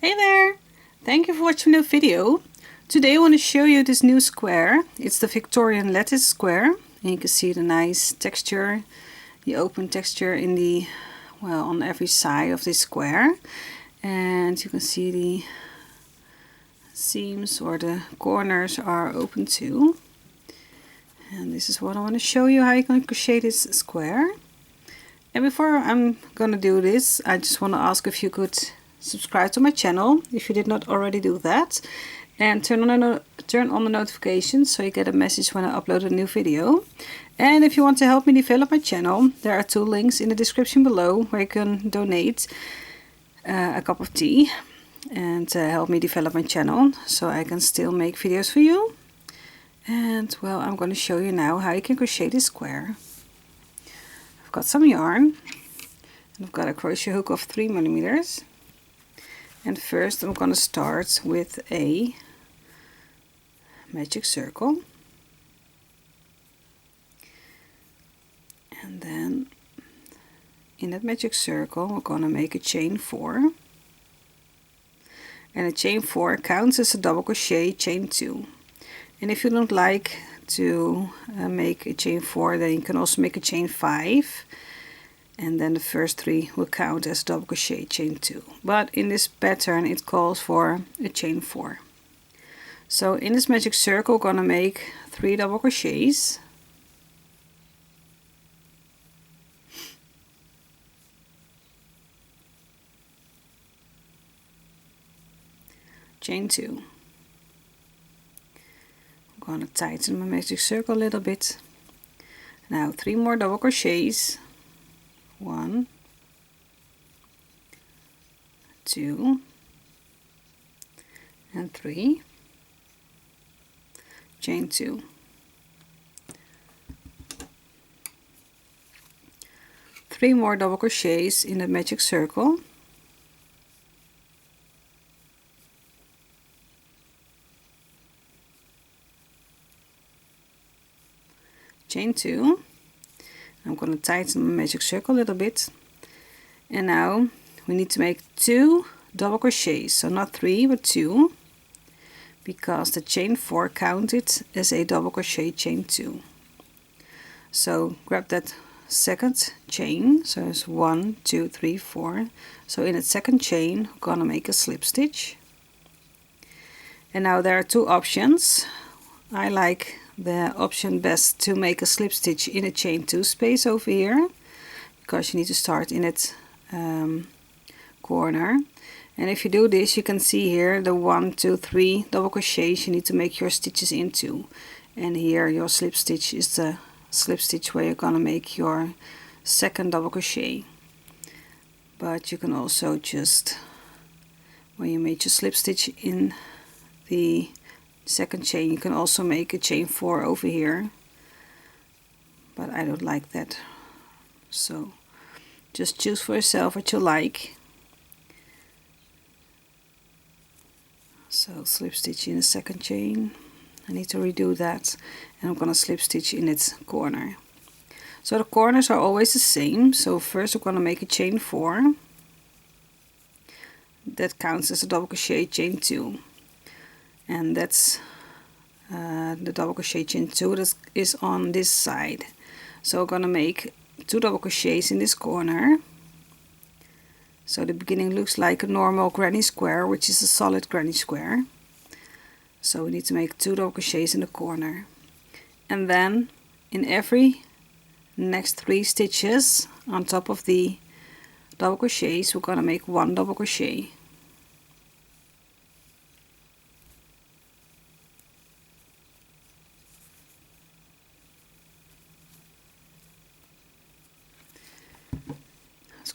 Hey there! Thank you for watching the video. Today I want to show you this new square. It's the Victorian Lattice square. And you can see the nice texture, the open texture in the, well, on every side of this square. And you can see the seams or the corners are open too. And this is what I want to show you, how you can crochet this square. And before I'm gonna do this, I just want to ask if you could subscribe to my channel if you did not already do that, and turn on the notifications so you get a message when I upload a new video. And if you want to help me develop my channel, there are two links in the description below where you can donate a cup of tea and help me develop my channel so I can still make videos for you. And well, I'm going to show you now how you can crochet this square. I've got some yarn and I've got a crochet hook of 3mm. And first I'm going to start with a magic circle, and then in that magic circle we're going to make a chain 4, and a chain 4 counts as a double crochet chain 2. And if you don't like to make a chain 4, then you can also make a chain 5. And then the first 3 will count as double crochet chain 2. But in this pattern it calls for a chain 4. So in this magic circle we're gonna make 3 double crochets. Chain 2. I'm gonna tighten my magic circle a little bit. Now 3 more double crochets. 1, 2, and 3, chain 2. 3 more double crochets in the magic circle. Chain 2. I'm going to tighten my magic circle a little bit, and now we need to make 2 double crochets, so not 3 but 2, because the chain 4 counted as a double crochet chain 2. So grab that second chain, so it's 1, 2, 3, 4. So in that second chain we're going to make a slip stitch. And now there are two options. I like the option best to make a slip stitch in a chain 2 space over here, because you need to start in its corner. And if you do this, you can see here the 1, 2, 3 double crochets you need to make your stitches into, and here your slip stitch is the slip stitch where you're gonna make your second double crochet. But you can also just, when you made your slip stitch in the second chain, you can also make a chain 4 over here, but I don't like that, so just choose for yourself what you like. So slip stitch in the second chain. I need to redo that, and I'm gonna slip stitch in its corner. So the corners are always the same. So first we're gonna make a chain 4 that counts as a double crochet chain 2. And that's the double crochet chain 2 that is on this side. So we're gonna make 2 double crochets in this corner. So the beginning looks like a normal granny square, which is a solid granny square. So we need to make 2 double crochets in the corner, and then in every next 3 stitches on top of the double crochets we're gonna make 1 double crochet.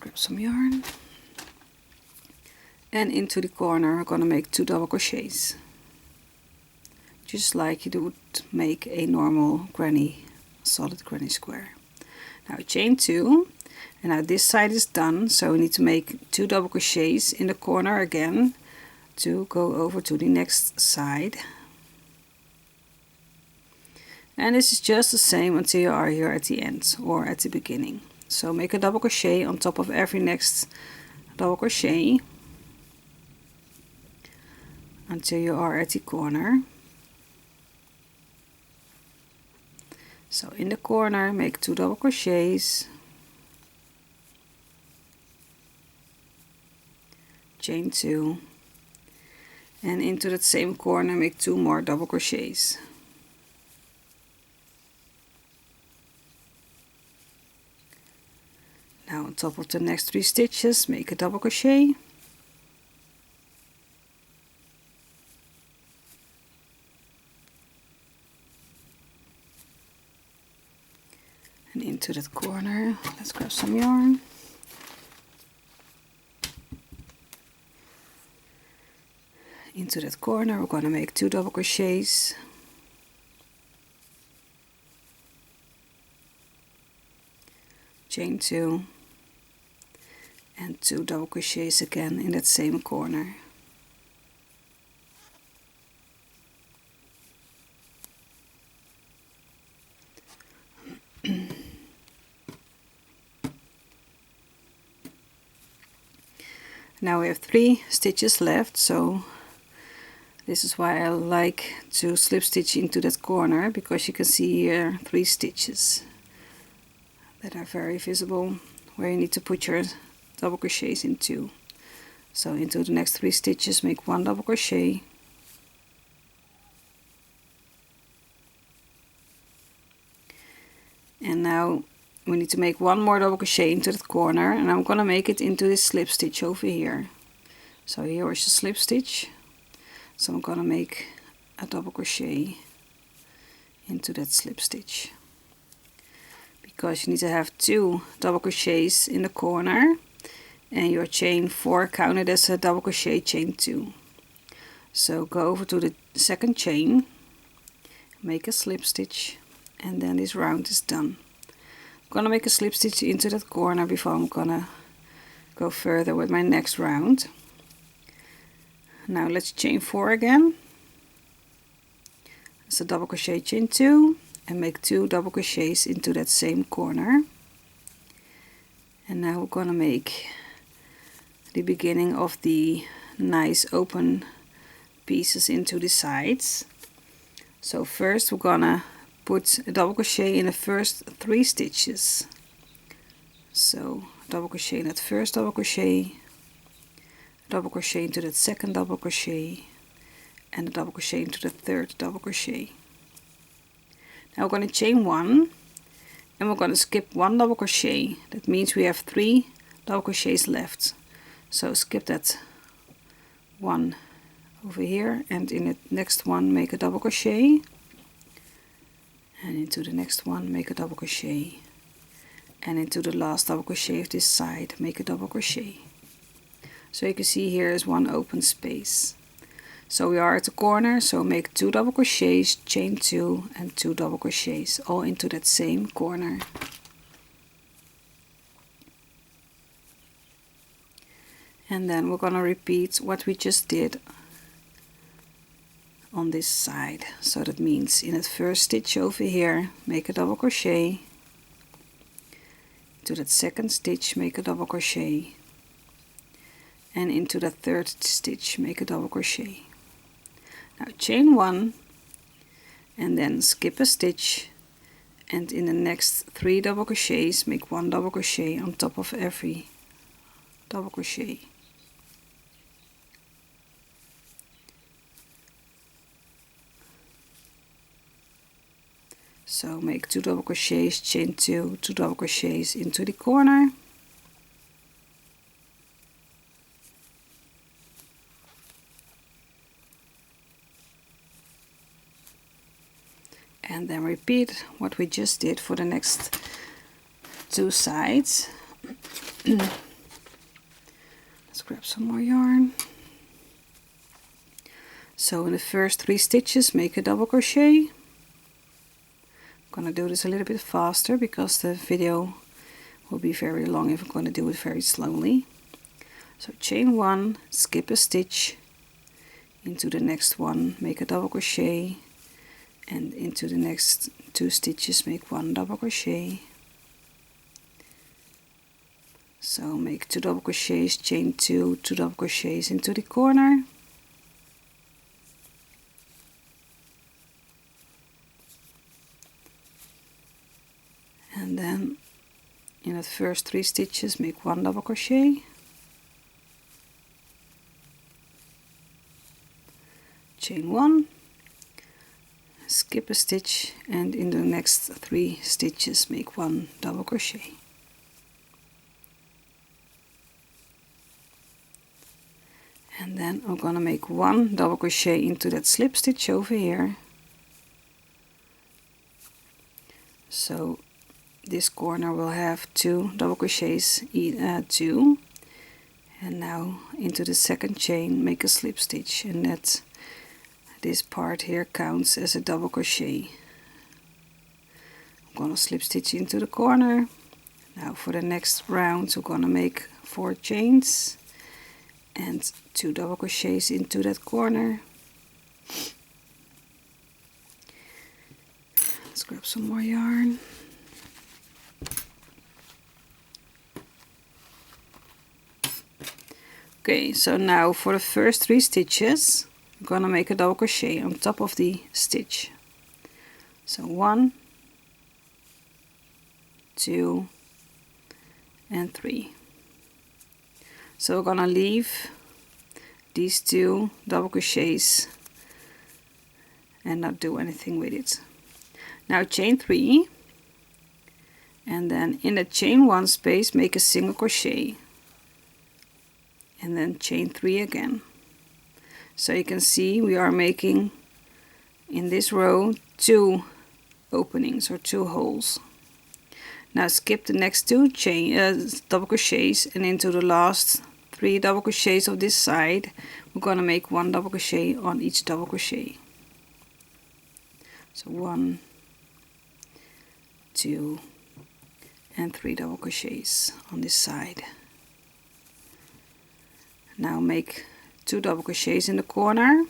Grab some yarn, and into the corner we're going to make 2 double crochets, just like you would make a normal solid granny square. Now chain 2, and now this side is done, so we need to make 2 double crochets in the corner again to go over to the next side. And this is just the same until you are here at the end or at the beginning. So make a double crochet on top of every next double crochet, until you are at the corner. So in the corner make 2 double crochets, chain 2, and into that same corner make 2 more double crochets. Now on top of the next 3 stitches make a double crochet, and into that corner let's grab some yarn. Into that corner we're going to make 2 double crochets, chain 2, and 2 double crochets again in that same corner. Now we have 3 stitches left, so this is why I like to slip stitch into that corner, because you can see here 3 stitches that are very visible where you need to put your double crochets into. So into the next 3 stitches make 1 double crochet, and now we need to make 1 more double crochet into that corner, and I'm gonna make it into this slip stitch over here. So here is the slip stitch, so I'm gonna make a double crochet into that slip stitch, because you need to have 2 double crochets in the corner and your chain 4 counted as a double crochet, chain 2. So go over to the second chain, make a slip stitch, and then this round is done. I'm gonna make a slip stitch into that corner before I'm gonna go further with my next round. Now let's chain 4 again. It's a double crochet, chain 2, and make 2 double crochets into that same corner. And now we're gonna make the beginning of the nice open pieces into the sides. So first we're gonna put a double crochet in the first 3 stitches. So double crochet in that first double crochet, double crochet into that second double crochet, and a double crochet into the third double crochet. Now we're going to chain 1, and we're going to skip 1 double crochet. That means we have 3 double crochets left. So skip that one over here, and in the next one make a double crochet, and into the next one make a double crochet, and into the last double crochet of this side make a double crochet. So you can see here is 1 open space. So we are at the corner, so make 2 double crochets, chain 2, and 2 double crochets all into that same corner. And then we're gonna repeat what we just did on this side. So that means in that first stitch over here make a double crochet, to that second stitch make a double crochet, and into the third stitch make a double crochet. Now chain 1 and then skip a stitch, and in the next 3 double crochets make 1 double crochet on top of every double crochet. So make 2 double crochets, chain 2, 2 double crochets into the corner, and then repeat what we just did for the next 2 sides. Let's grab some more yarn. So in the first 3 stitches make a double crochet. I'm gonna do this a little bit faster because the video will be very long if I'm gonna do it very slowly. So chain 1, skip a stitch, into the next one make a double crochet, and into the next 2 stitches make 1 double crochet. So make 2 double crochets, chain 2, 2 double crochets into the corner, in the first 3 stitches make 1 double crochet, chain 1, skip a stitch, and in the next 3 stitches make 1 double crochet. And then I'm gonna make 1 double crochet into that slip stitch over here. So this corner will have 2 double crochets, 2, and now into the second chain make a slip stitch, and that this part here counts as a double crochet. I'm gonna slip stitch into the corner. Now for the next round we're gonna make 4 chains and 2 double crochets into that corner. Let's grab some more yarn. Okay, so now for the first 3 stitches I'm gonna make a double crochet on top of the stitch. So 1, 2 and 3. So we're gonna leave these 2 double crochets and not do anything with it. Now chain 3, and then in the chain 1 space make a single crochet, and then chain 3 again. So you can see we are making in this row 2 openings or 2 holes. Now skip the next 2 double crochets, and into the last 3 double crochets of this side we're gonna make 1 double crochet on each double crochet. So 1, 2 and 3 double crochets on this side. Now make 2 double crochets in the corner,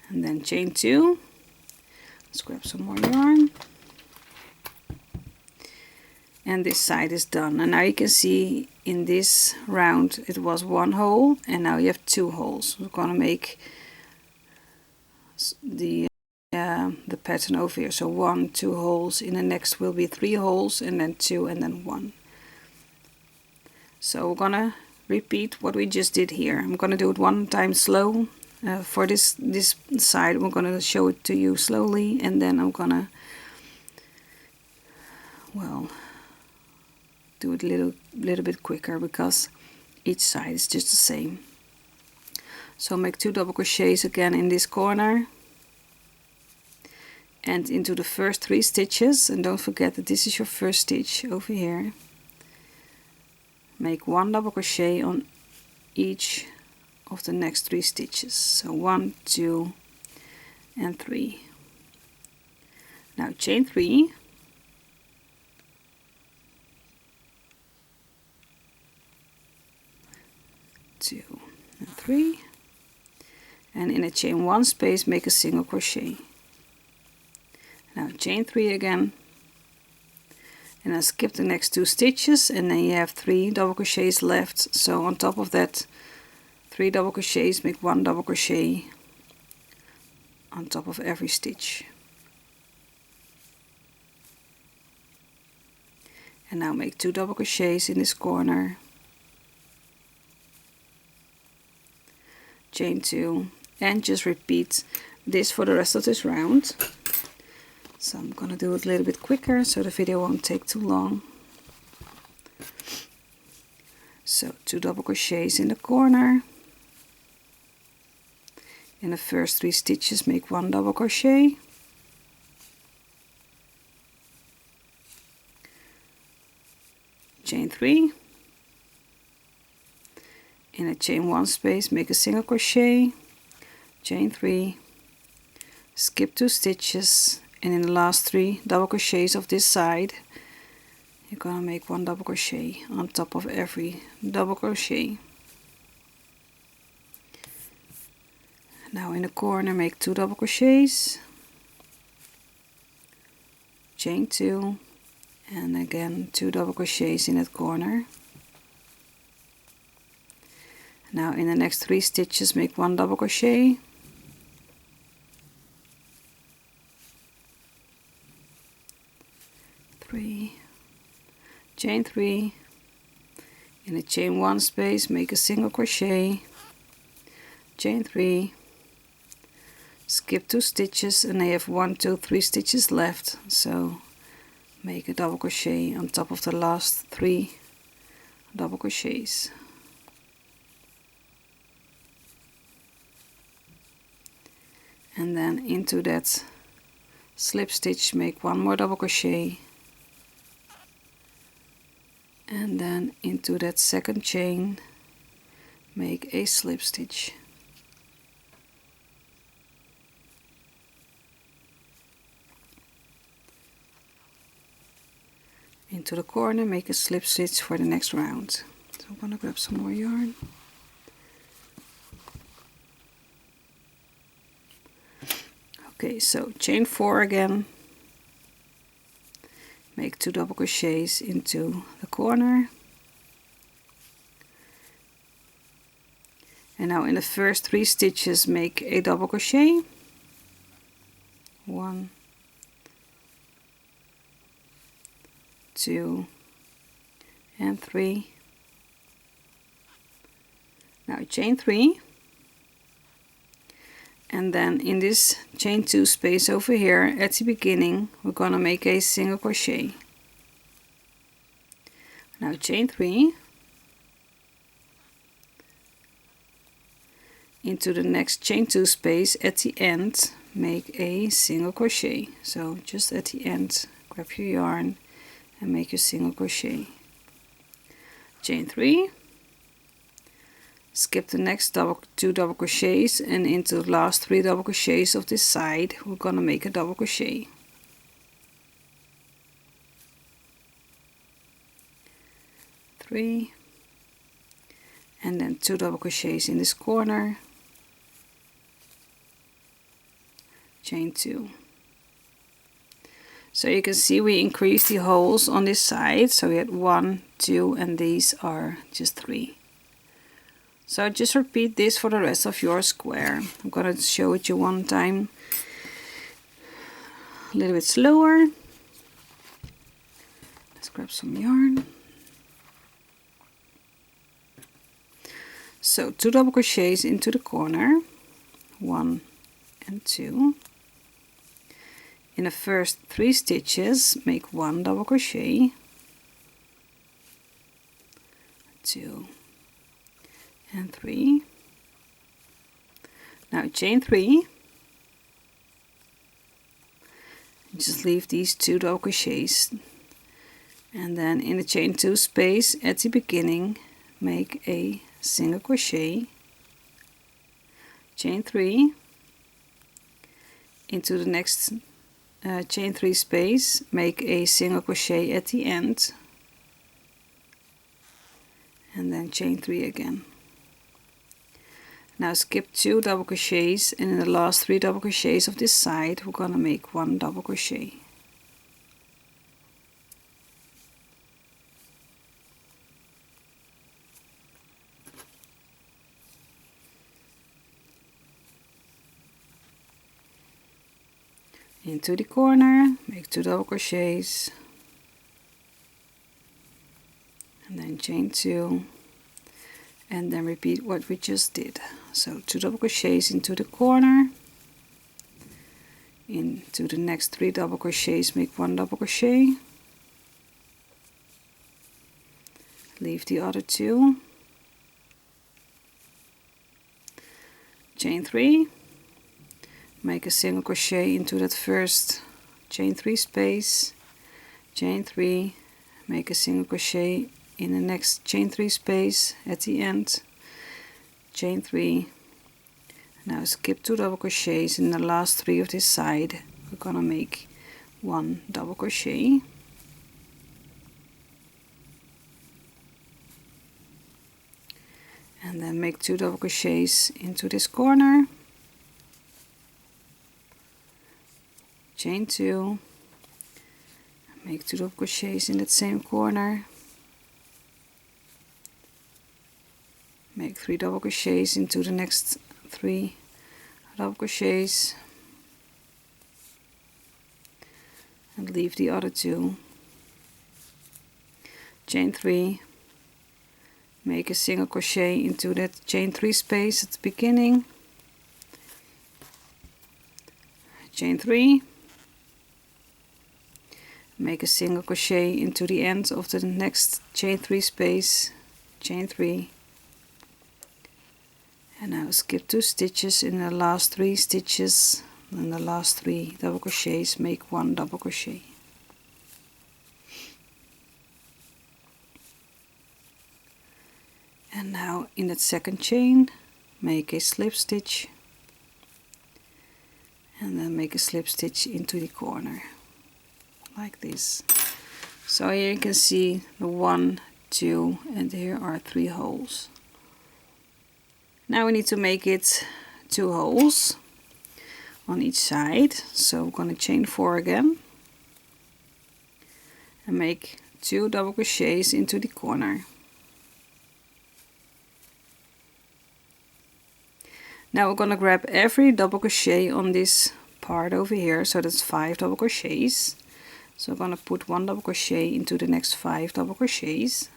and then chain 2. Let's grab some more yarn. And this side is done, and now you can see in this round it was 1 hole, and now you have 2 holes. We're gonna make the pattern over here. So 1, 2 holes. In the next will be 3 holes, and then 2, and then 1. So we're gonna repeat what we just did here. I'm gonna do it one time slow. For this side we're gonna show it to you slowly, and then I'm gonna, well, do it a little bit quicker because each side is just the same. So make 2 double crochets again in this corner and into the first 3 stitches, and don't forget that this is your first stitch over here. Make 1 double crochet on each of the next 3 stitches. So 1, 2 and 3. Now chain 3, two and 3, and in a chain 1 space make a single crochet. Now chain 3 again, and then skip the next 2 stitches, and then you have 3 double crochets left. So on top of that 3 double crochets make 1 double crochet on top of every stitch. And now make 2 double crochets in this corner, chain 2, and just repeat this for the rest of this round. So I'm gonna do it a little bit quicker so the video won't take too long. So 2 double crochets in the corner. In the first 3 stitches make 1 double crochet, chain 3, in a chain 1 space make a single crochet, chain 3, skip 2 stitches, and in the last 3 double crochets of this side you're gonna make 1 double crochet on top of every double crochet. Now in the corner make 2 double crochets, chain 2, and again 2 double crochets in that corner. Now in the next 3 stitches make 1 double crochet, 3, chain 3, in a chain 1 space make a single crochet, chain 3, skip 2 stitches, and I have 1, 2, 3 stitches left, so make a double crochet on top of the last 3 double crochets. And then into that slip stitch make 1 more double crochet, and then into that second chain make a slip stitch. Into the corner make a slip stitch for the next round. So I'm gonna grab some more yarn. Okay, so chain 4 again, make 2 double crochets into the corner, and now in the first 3 stitches make a double crochet, 1, 2 and 3. Now chain 3, and then in this chain 2 space over here at the beginning we're gonna make a single crochet. Now chain 3, into the next chain 2 space at the end make a single crochet. So just at the end grab your yarn and make your single crochet. Chain 3, skip the next 2 double crochets, and into the last 3 double crochets of this side we're gonna make a double crochet. Three, and then 2 double crochets in this corner, chain 2. So you can see we increased the holes on this side, so we had 1, 2, and these are just 3. So just repeat this for the rest of your square. I'm gonna show it you one time a little bit slower. Let's grab some yarn. So 2 double crochets into the corner, 1 and 2. In the first 3 stitches make 1 double crochet, 2 and 3. Now chain 3, just leave these 2 double crochets, and then in the chain 2 space at the beginning make a single crochet, chain 3, into the next chain 3 space make a single crochet at the end, and then chain 3 again. Now skip 2 double crochets, and in the last 3 double crochets of this side we're gonna make 1 double crochet. Into the corner make 2 double crochets, and then chain 2, and then repeat what we just did. So 2 double crochets into the corner, into the next 3 double crochets make 1 double crochet, leave the other 2, chain 3, make a single crochet into that first chain 3 space, chain 3, make a single crochet in the next chain 3 space at the end, chain 3. Now skip 2 double crochets in the last 3 of this side, we're gonna make 1 double crochet, and then make 2 double crochets into this corner, chain 2, make 2 double crochets in that same corner, make 3 double crochets into the next 3 double crochets, and leave the other 2, chain 3, make a single crochet into that chain 3 space at the beginning, chain 3, make a single crochet into the end of the next chain 3 space, chain 3, and now skip 2 stitches in the last 3 stitches, and the last 3 double crochets, make 1 double crochet. And now in that second chain make a slip stitch, and then make a slip stitch into the corner like this. So here you can see the 1, 2, and here are 3 holes. Now we need to make it 2 holes on each side, so we're going to chain 4 again and make 2 double crochets into the corner. Now we're going to grab every double crochet on this part over here, so that's 5 double crochets. So I'm going to put 1 double crochet into the next 5 double crochets.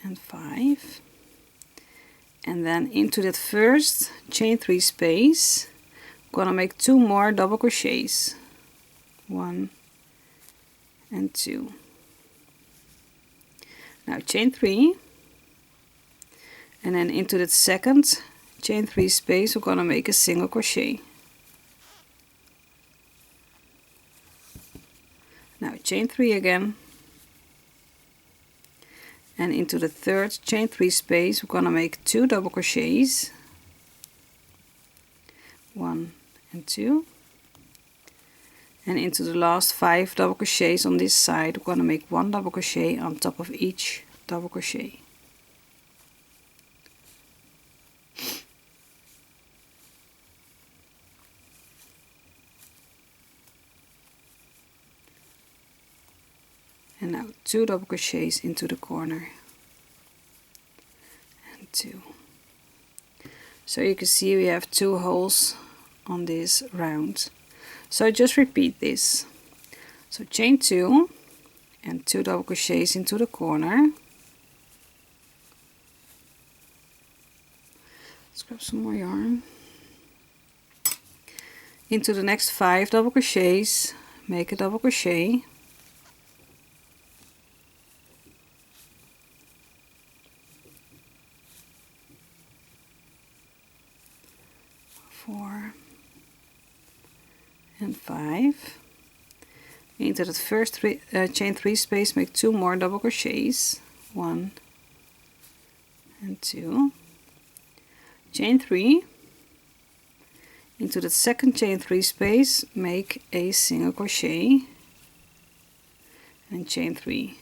And 5. And then into that first chain 3 space, I'm going to make 2 more double crochets. 1 and 2. Now chain 3, and then into that second chain 3 space we're going to make a single crochet. Now chain 3 again, and into the third chain 3 space we're going to make 2 double crochets, 1 and 2. And into the last 5 double crochets on this side we're going to make 1 double crochet on top of each double crochet. And now 2 double crochets into the corner, and 2. So you can see we have 2 holes on this round. So just repeat this. So chain 2 and 2 double crochets into the corner. Let's grab some more yarn. Into the next 5 double crochets, make a double crochet. Four and 5. Into that first chain 3 space make 2 more double crochets, 1 and 2, chain 3. Into that second chain 3 space make a single crochet and chain 3.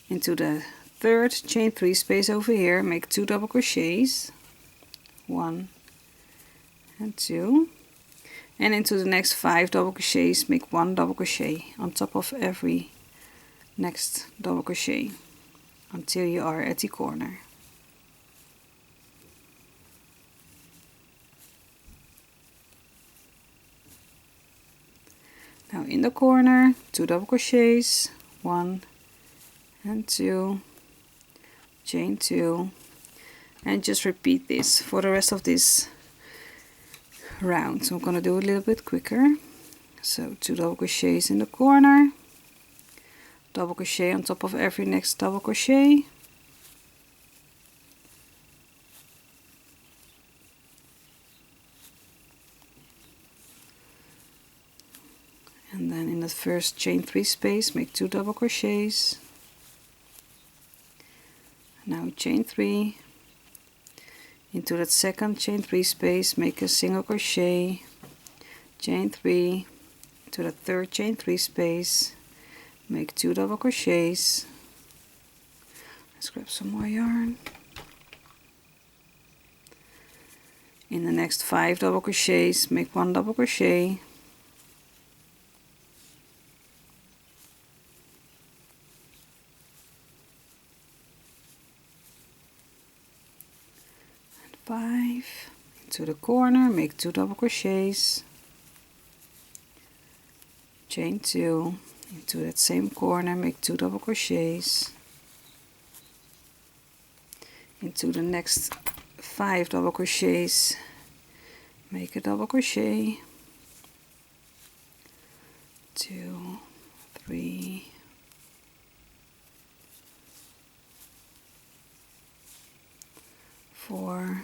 Into the third chain 3 space over here make 2 double crochets, 1 and 2. And into the next 5 double crochets make 1 double crochet on top of every next double crochet until you are at the corner. Now in the corner 2 double crochets, 1 and 2, chain 2, and just repeat this for the rest of this round. So I'm going to do it a little bit quicker. So 2 double crochets in the corner, double crochet on top of every next double crochet, and then in the first chain 3 space make 2 double crochets. Now chain 3. Into that second chain 3 space make a single crochet, chain 3. To the third chain 3 space make 2 double crochets. Let's grab some more yarn. In the next 5 double crochets make 1 double crochet, and 5, to the corner, make 2 double crochets, chain 2, into that same corner, make 2 double crochets, into the next 5 double crochets, make a double crochet, 2, 3, 4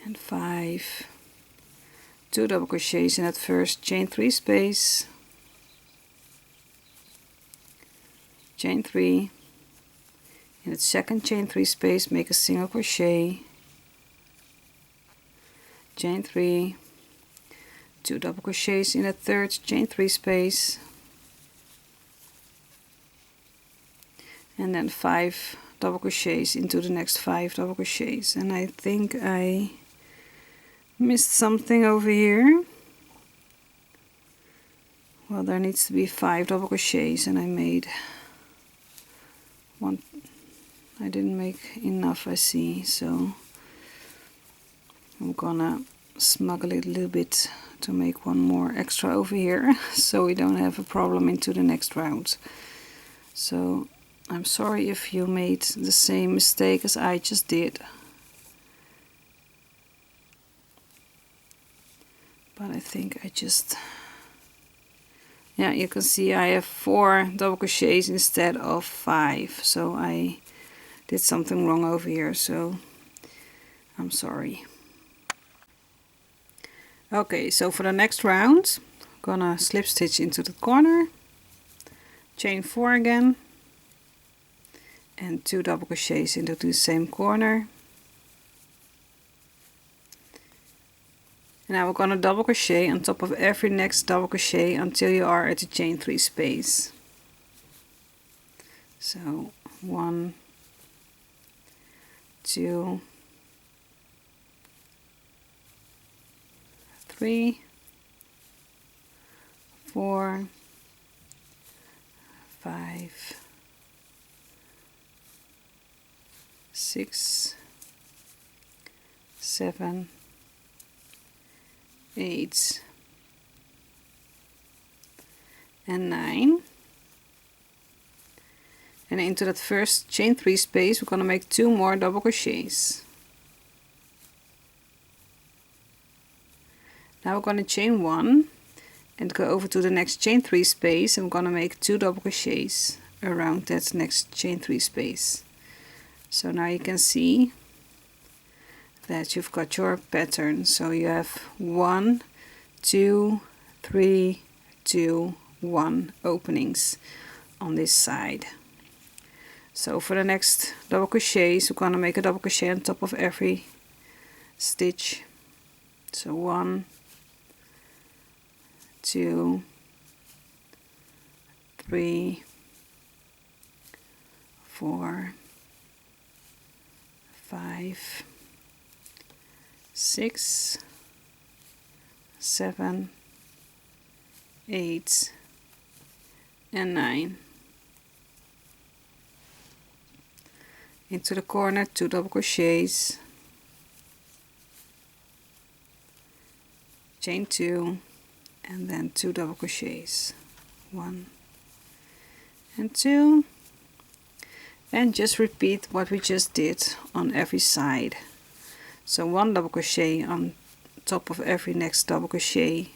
and 5, 2 double crochets in that first chain 3 space, chain 3, in the second chain 3 space make a single crochet, chain 3, 2 double crochets in the third chain 3 space, and then 5 double crochets into the next 5 double crochets. And I think I missed something over here. Well, there needs to be 5 double crochets, and I made one. I didn't make enough, I see, so I'm gonna smuggle it a little bit to make one more extra over here so we don't have a problem into the next round. So I'm sorry if you made the same mistake as I just did, but I think I just, yeah, you can see I have 4 double crochets instead of 5, so I did something wrong over here, so I'm sorry. Okay, so for the next round I'm gonna slip stitch into the corner, chain 4 again, and 2 double crochets into the same corner. And now we're gonna double crochet on top of every next double crochet until you are at the chain 3 space. So 1, 2, 3, 4, 5, 6, 7, 8 and 9. And into that first chain 3 space we're going to make 2 more double crochets. Now we're going to chain 1 and go over to the next chain 3 space, and we're going to make 2 double crochets around that next chain 3 space. So now you can see that you've got your pattern. So you have 1, 2, 3, 2, 1 openings on this side. So for the next double crochets we're going to make a double crochet on top of every stitch. So 1, 2, 3, 4, 5, 6, 7, 8 and 9. Into the corner 2 double crochets, chain 2 and then 2 double crochets, 1 and 2, and just repeat what we just did on every side. So 1 double crochet on top of every next double crochet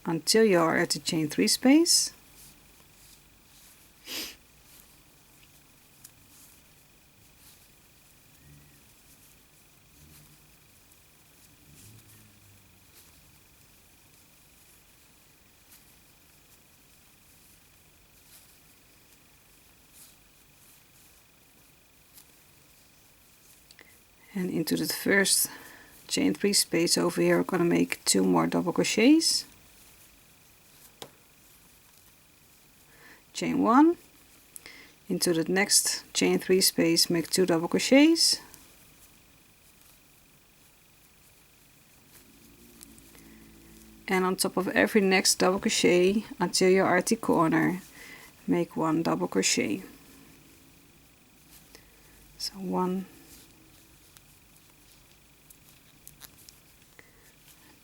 until you are at the chain 3 space. And into the first chain 3 space over here we're going to make 2 more double crochets, chain 1, into the next chain 3 space make 2 double crochets, and on top of every next double crochet until you are at the corner make 1 double crochet. So 1,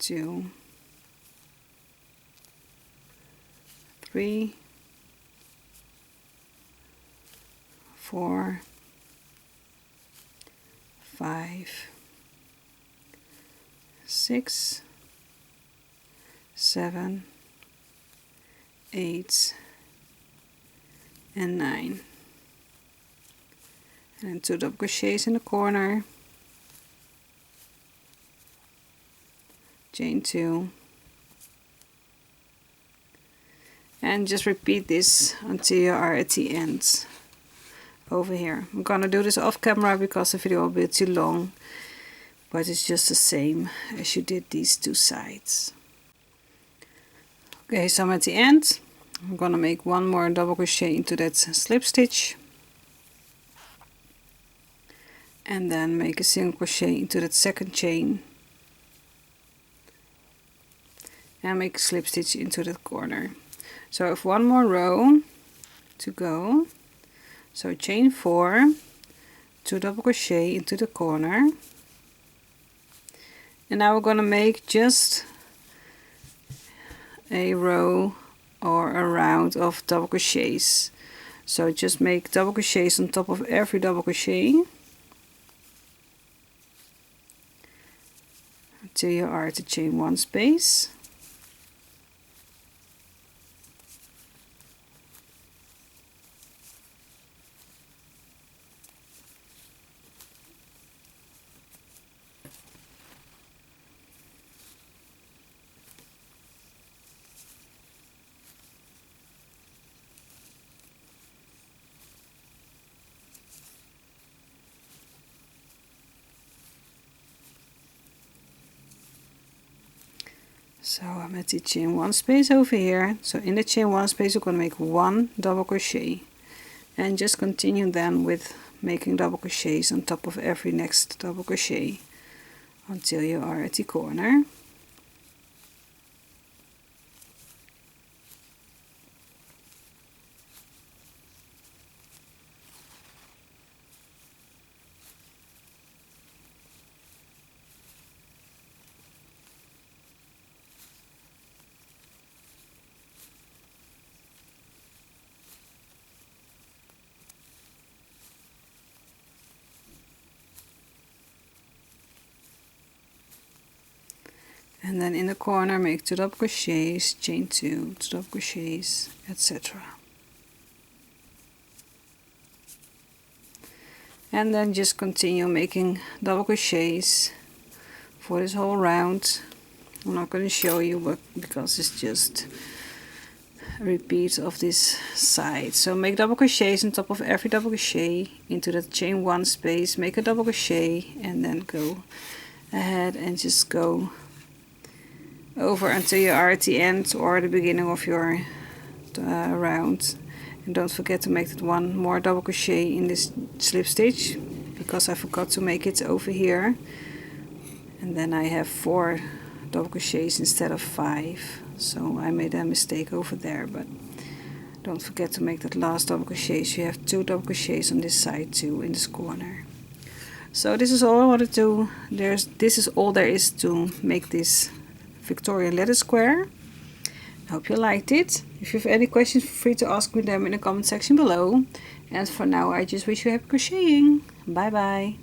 2, 3, 4, 5, 6, 7, 8 and 9, and then 2 double crochets in the corner, chain 2, and just repeat this until you are at the end over here. I'm gonna do this off camera because the video will be too long, but it's just the same as you did these two sides. Okay, so I'm at the end. I'm gonna make one more double crochet into that slip stitch, and then make a single crochet into that second chain, and make a slip stitch into that corner. So I have one more row to go. So chain 4, 2 double crochet into the corner, and now we're going to make just a row or a round of double crochets. So just make double crochets on top of every double crochet until you are at the chain 1 space. So I'm at the chain 1 space over here. So in the chain 1 space, we're going to make 1 double crochet, and just continue then with making double crochets on top of every next double crochet until you are at the corner. And then in the corner make 2 double crochets, chain 2, 2 double crochets, etc. And then just continue making double crochets for this whole round. I'm not going to show you but because it's just a repeat of this side. So make double crochets on top of every double crochet into the chain 1 space, make a double crochet, and then go ahead and just go over until you are at the end or the beginning of your round. And don't forget to make that 1 more double crochet in this slip stitch because I forgot to make it over here, and then I have 4 double crochets instead of 5, so I made a mistake over there. But don't forget to make that last double crochet, so you have 2 double crochets on this side too in this corner. So this is all I wanted to do. This is all there is to make this Victorian Lattice square. I hope you liked it. If you have any questions, feel free to ask me them in the comment section below. And for now, I just wish you happy crocheting. Bye bye.